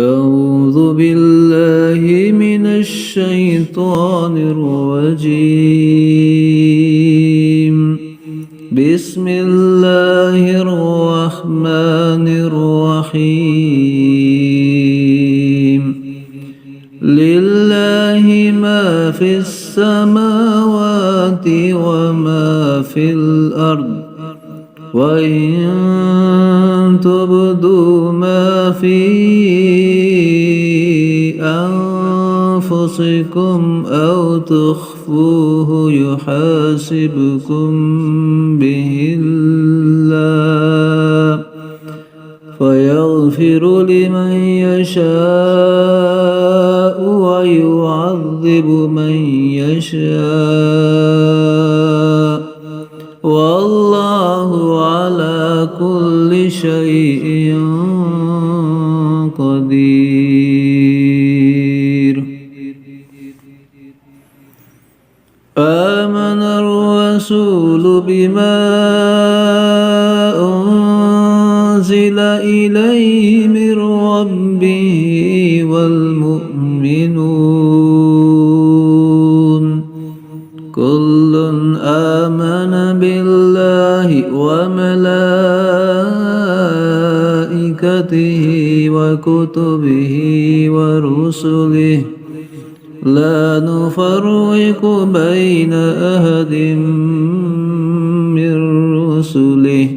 أعوذ بالله من الشيطان الرجيم. بسم الله الرحمن الرحيم. لله ما في السماوات وما في الأرض، وإن تبدوا ما في أنفسكم أو تخفوه يحاسبكم به الله، فيغفر لمن يشاء ويعذب من يشاء، والله على كل شيء قدير. آمن الرسول بما أنزل إليه من ربه والمؤمنون كل آمن بالله وملائكته وكتبه ورسله لا نفرق بين أحد من رسله،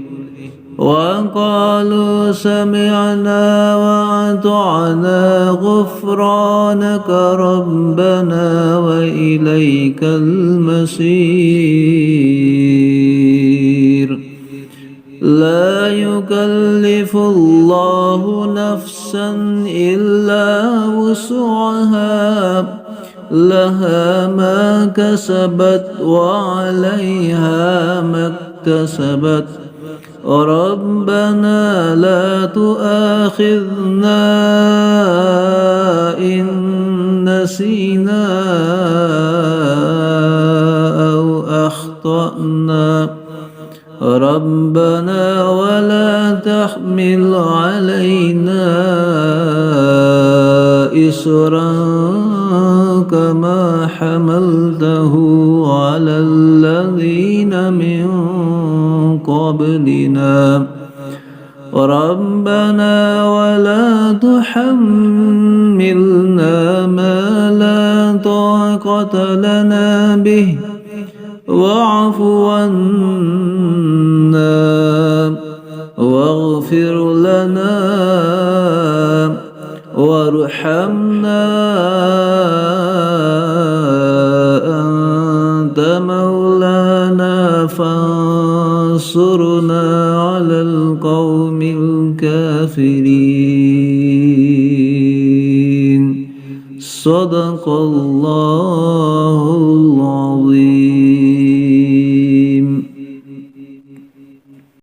وقالوا سمعنا وأطعنا غفرانك ربنا وإليك المصير. لا يكلف الله نفسا إلا وسعها، لها ما كسبت وعليها ما اكتسبت، ربنا لا تؤاخذنا إن نسينا أو أخطأنا، ربنا ولا تحمل علينا إصرا كما حملته على الذين من قبلنا، ربنا ولا تحملنا ما لا طاقة لنا به، واعف عنا واغفر لنا وارحمنا، أنت مولانا فانصرنا على القوم الكافرين. صدق الله العظيم.